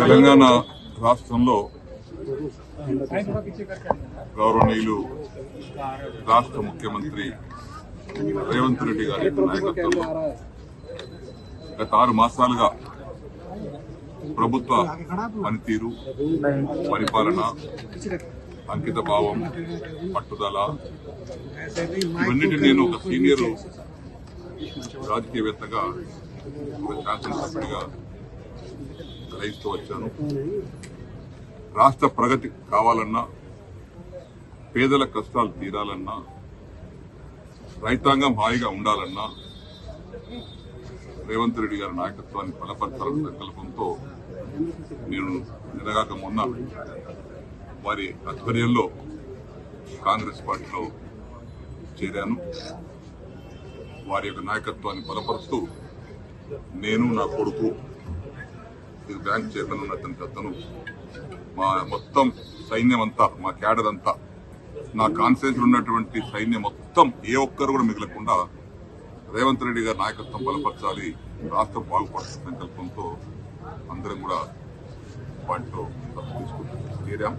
తెలంగాణ రాష్ట్రంలో గౌరవనీయులు రాష్ట్ర ముఖ్యమంత్రి రేవంత్ రెడ్డి గారి నాయకత్వంలో గత 6 మాసాలుగా ప్రభుత్వ పనితీరు, పరిపాలన, అంకిత భావం, పట్టుదల ఇవన్నిటి నేను ఒక సీనియర్ రాజకీయవేత్తగా, ఒక శాసనసభ్యుడిగా గ్రహిస్తూ వచ్చాను. రాష్ట్ర ప్రగతి కావాలన్నా, పేదల కష్టాలు తీరాలన్నా, రైతాంగం హాయిగా ఉండాలన్నా రేవంత్ రెడ్డి గారి నాయకత్వాన్ని బలపరచాలన్న సంకల్పంతో నేను నిన్నగాక మొన్న వారి ఆధ్వర్యంలో కాంగ్రెస్ పార్టీలో చేరాను. వారి యొక్క నాయకత్వాన్ని బలపరుస్తూ నేను, నా కొడుకు, ఇది బ్యాంక్ చైర్మన్ ఉన్నటువంటి అతను, మా మొత్తం సైన్యం అంతా, మా క్యాడర్ అంతా, నా కాన్స్టిట్యూన్సీలో ఉన్నటువంటి సైన్యం మొత్తం ఏ ఒక్కరు కూడా మిగలకుండా రేవంత్ రెడ్డి గారి నాయకత్వం బలపరచాలి, రాష్ట్రం బాగుపడుతున్న సంకల్పంతో అందరం కూడా వాటిలో తీసుకుంటూ చేరాం.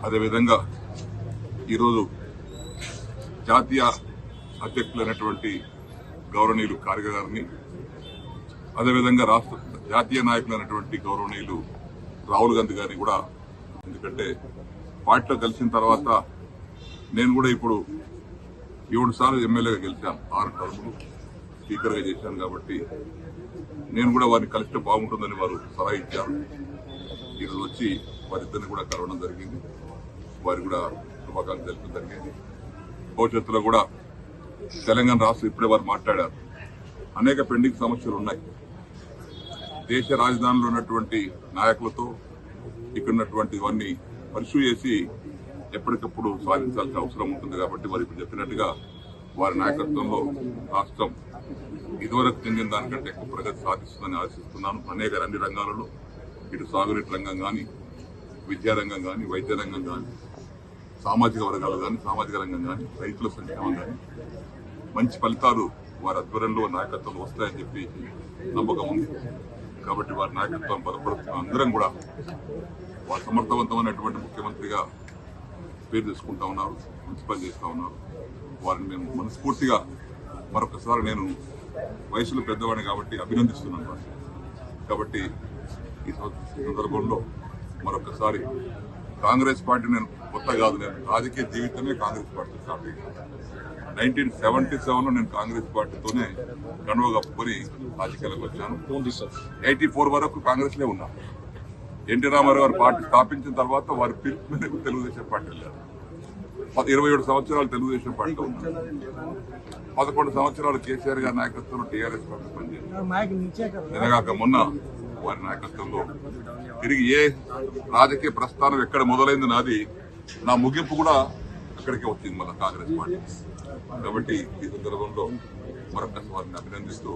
అదేవిధంగా ఈరోజు జాతీయ అధ్యక్షులైనటువంటి గౌరవనీయులు ఖార్గే గారిని, అదేవిధంగా రాష్ట్ర జాతీయ నాయకులైనటువంటి గౌరవనీయులు రాహుల్ గాంధీ గారిని కూడా, ఎందుకంటే పార్టీలో కలిసిన తర్వాత నేను కూడా ఇప్పుడు 7 సార్లు ఎమ్మెల్యేగా గెలిచాను, 6 టర్ములు స్పీకర్గా చేశాను. కాబట్టి నేను కూడా వారిని కలిస్తే బాగుంటుందని వారు సలహా ఇచ్చారు. ఈరోజు వచ్చి వారిద్దరిని కూడా కలవడం జరిగింది, వారి కూడా శుభాకాంక్షలు తెలపడం జరిగింది. భవిష్యత్తులో కూడా తెలంగాణ రాష్ట్రం ఇప్పుడే వారు మాట్లాడారు, అనేక పెండింగ్ సమస్యలు ఉన్నాయి. దేశ రాజధానిలో ఉన్నటువంటి నాయకులతో ఇక్కడ ఉన్నటువంటి ఇవన్నీ పరిశూ చేసి ఎప్పటికప్పుడు సాధించాల్సిన అవసరం ఉంటుంది. కాబట్టి వారు ఇప్పుడు చెప్పినట్టుగా వారి నాయకత్వంలో రాష్ట్రం ఇదివరకు చెందిన దానికంటే ఎక్కువ ప్రగతి సాధిస్తుందని ఆశిస్తున్నాను. అన్ని రంగాలలో, ఇటు సాగునీటి రంగం కానీ, విద్యారంగం కానీ, వైద్య రంగం కానీ, సామాజిక వర్గాలు కానీ, సామాజిక రంగం కానీ, రైతుల సంక్షేమం కానీ మంచి ఫలితాలు వారి ఆధ్వర్యంలో, నాయకత్వంలో వస్తాయని చెప్పి నమ్మకం ఉంది. కాబట్టి వారి నాయకత్వం బలపడుతున్న అందరం కూడా వారు సమర్థవంతమైనటువంటి ముఖ్యమంత్రిగా పేరు తీసుకుంటా ఉన్నారు, మంచి పని చేస్తూ ఉన్నారు. వారిని మేము మనస్ఫూర్తిగా మరొకసారి, నేను వయసులో పెద్దవాడిని కాబట్టి అభినందిస్తున్నాను. కాబట్టి ఈ సందర్భంలో మరొకసారి కాంగ్రెస్ పార్టీ, నేను కొత్త కాదు, నేను రాజకీయ జీవితమే కాంగ్రెస్ పార్టీ స్టార్ట్ అయ్యింది. 1977లో నేను కాంగ్రెస్ పార్టీతోనే కండువ కప్పుకొని రాజకీయాలకు వచ్చాను. 84 వరకు కాంగ్రెస్ లే ఉన్నాను. ఎన్టీ రామారావు గారు పార్టీ స్థాపించిన తర్వాత వారి పిలుపు మేరకు తెలుగుదేశం పార్టీ వెళ్ళారు. 27 సంవత్సరాలు తెలుగుదేశం పార్టీలో ఉన్నారు. 11 సంవత్సరాలు కేసీఆర్ గారి నాయకత్వంలో టీఆర్ఎస్ పార్టీ పనిచేశారు. నిన్నగాక మొన్న వారి నాయకత్వంలో తిరిగి ఏ రాజకీయ ప్రస్థానం ఎక్కడ మొదలైంది నాది, నా ముగింపు కూడా అక్కడికే వచ్చింది, మళ్ళీ కాంగ్రెస్ పార్టీ. కాబట్టి ఈ సందర్భంలో మరొకసారి వారిని అభినందిస్తూ